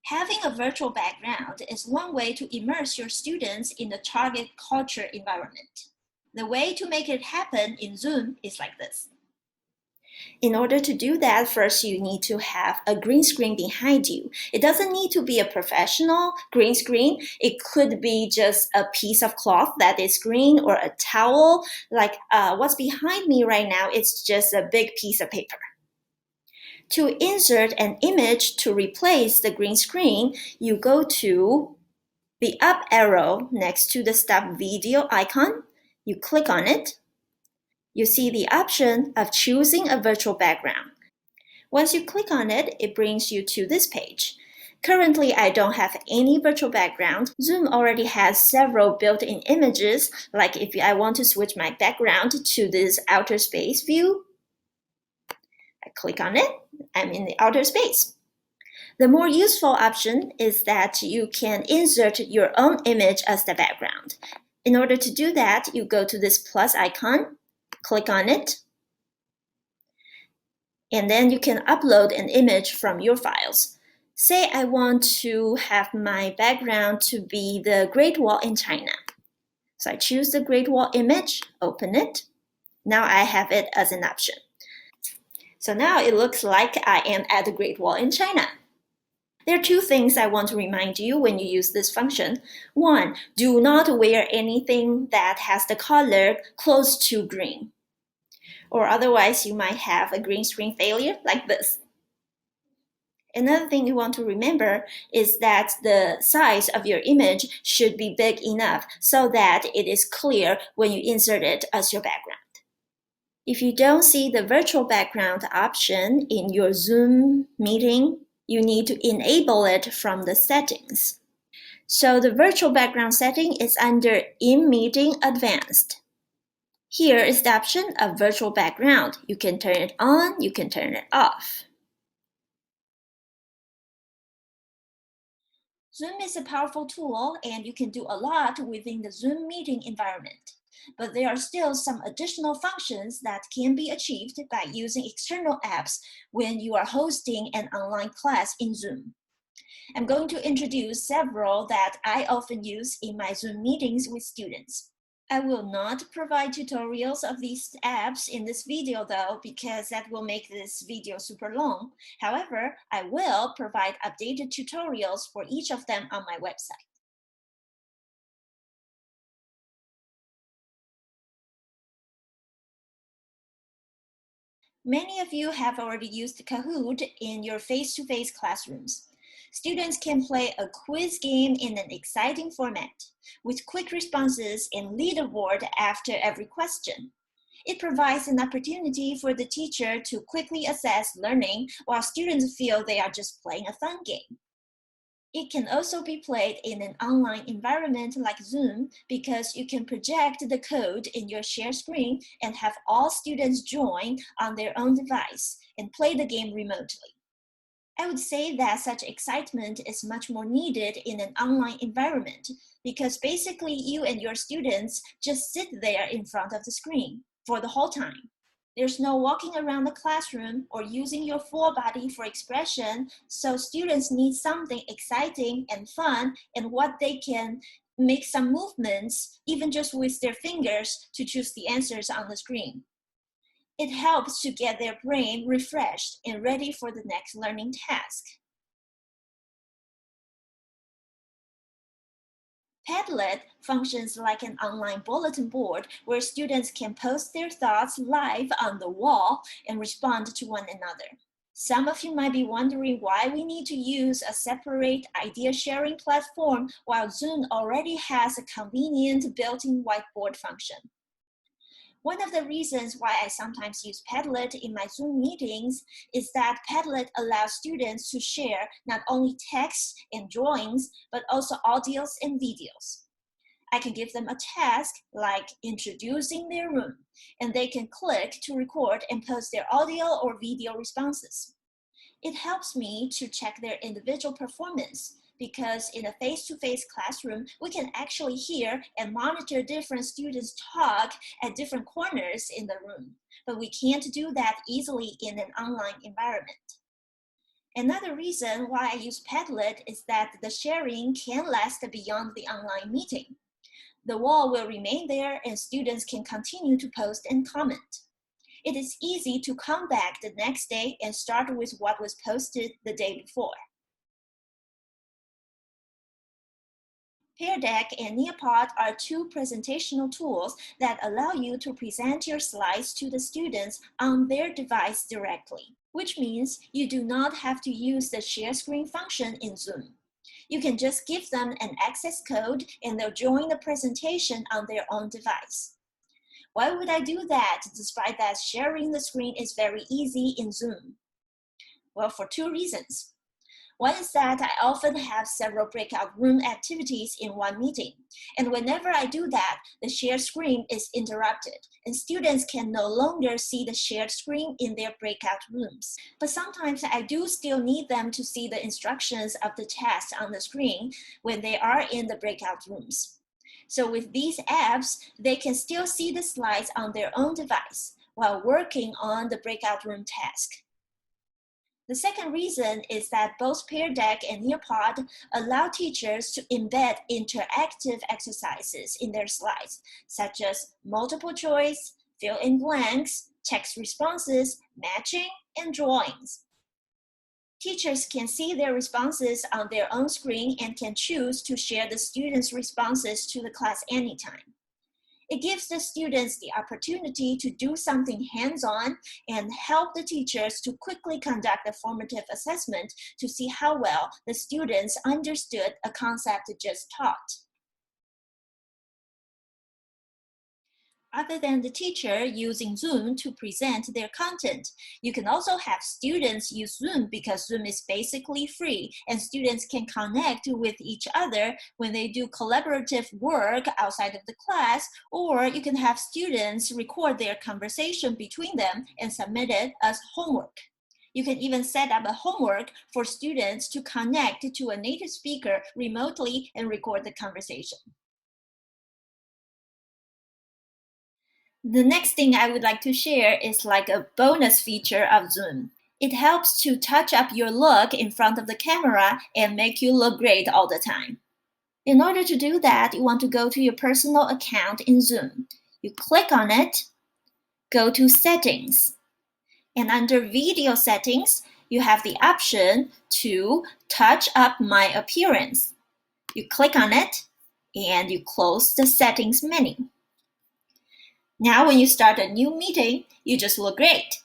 Having a virtual background is one way to immerse your students in the target culture environment. The way to make it happen in Zoom is like this. In order to do that, first you need to have a green screen behind you. It doesn't need to be a professional green screen. It could be just a piece of cloth that is green or a towel. Like what's behind me right now, it's just a big piece of paper. To insert an image to replace the green screen, you go to the up arrow next to the stop video icon. You click on it. You see the option of choosing a virtual background. Once you click on it, it brings you to this page. Currently, I don't have any virtual background. Zoom already has several built-in images, like if I want to switch my background to this outer space view, I click on it, I'm in the outer space. The more useful option is that you can insert your own image as the background. In order to do that, you go to this plus icon, click on it, and then you can upload an image from your files. Say I want to have my background to be the Great Wall in China. So I choose the Great Wall image, open it. Now I have it as an option. So now it looks like I am at the Great Wall in China. There are two things I want to remind you when you use this function. One, do not wear anything that has the color close to green, or otherwise you might have a green screen failure like this. Another thing you want to remember is that the size of your image should be big enough so that it is clear when you insert it as your background. If you don't see the virtual background option in your Zoom meeting, you need to enable it from the settings. So the virtual background setting is under In Meeting Advanced. Here is the option of virtual background. You can turn it on, you can turn it off. Zoom is a powerful tool and you can do a lot within the Zoom meeting environment. But there are still some additional functions that can be achieved by using external apps when you are hosting an online class in Zoom. I'm going to introduce several that I often use in my Zoom meetings with students. I will not provide tutorials of these apps in this video though, because that will make this video super long. However, I will provide updated tutorials for each of them on my website. Many of you have already used Kahoot in your face-to-face classrooms. Students can play a quiz game in an exciting format, with quick responses and leaderboard after every question. It provides an opportunity for the teacher to quickly assess learning while students feel they are just playing a fun game. It can also be played in an online environment like Zoom because you can project the code in your share screen and have all students join on their own device and play the game remotely. I would say that such excitement is much more needed in an online environment because basically you and your students just sit there in front of the screen for the whole time. There's no walking around the classroom or using your full body for expression, so students need something exciting and fun and what they can make some movements, even just with their fingers, to choose the answers on the screen. It helps to get their brain refreshed and ready for the next learning task. Padlet functions like an online bulletin board where students can post their thoughts live on the wall and respond to one another. Some of you might be wondering why we need to use a separate idea sharing platform while Zoom already has a convenient built-in whiteboard function. One of the reasons why I sometimes use Padlet in my Zoom meetings is that Padlet allows students to share not only text and drawings, but also audios and videos. I can give them a task like introducing their room, and they can click to record and post their audio or video responses. It helps me to check their individual performance because in a face-to-face classroom, we can actually hear and monitor different students talk at different corners in the room, but we can't do that easily in an online environment. Another reason why I use Padlet is that the sharing can last beyond the online meeting. The wall will remain there and students can continue to post and comment. It is easy to come back the next day and start with what was posted the day before. Pear Deck and NEARPOD are two presentational tools that allow you to present your slides to the students on their device directly, which means you do not have to use the share screen function in Zoom. You can just give them an access code and they'll join the presentation on their own device. Why would I do that despite that sharing the screen is very easy in Zoom? Well, for two reasons. One is that I often have several breakout room activities in one meeting, and whenever I do that, the shared screen is interrupted, and students can no longer see the shared screen in their breakout rooms. But sometimes I do still need them to see the instructions of the test on the screen when they are in the breakout rooms. So with these apps, they can still see the slides on their own device while working on the breakout room task. The second reason is that both Pear Deck and NEARPOD allow teachers to embed interactive exercises in their slides, such as multiple choice, fill in blanks, text responses, matching, and drawings. Teachers can see their responses on their own screen and can choose to share the students' responses to the class anytime. It gives the students the opportunity to do something hands-on and help the teachers to quickly conduct a formative assessment to see how well the students understood a concept just taught. Other than the teacher using Zoom to present their content, you can also have students use Zoom because Zoom is basically free and students can connect with each other when they do collaborative work outside of the class, or you can have students record their conversation between them and submit it as homework. You can even set up a homework for students to connect to a native speaker remotely and record the conversation. The next thing I would like to share is like a bonus feature of Zoom. It helps to touch up your look in front of the camera and make you look great all the time. In order to do that, you want to go to your personal account in Zoom. You click on it, go to Settings, and under Video Settings, you have the option to touch up my appearance. You click on it, and you close the Settings menu. Now when you start a new meeting, you just look great.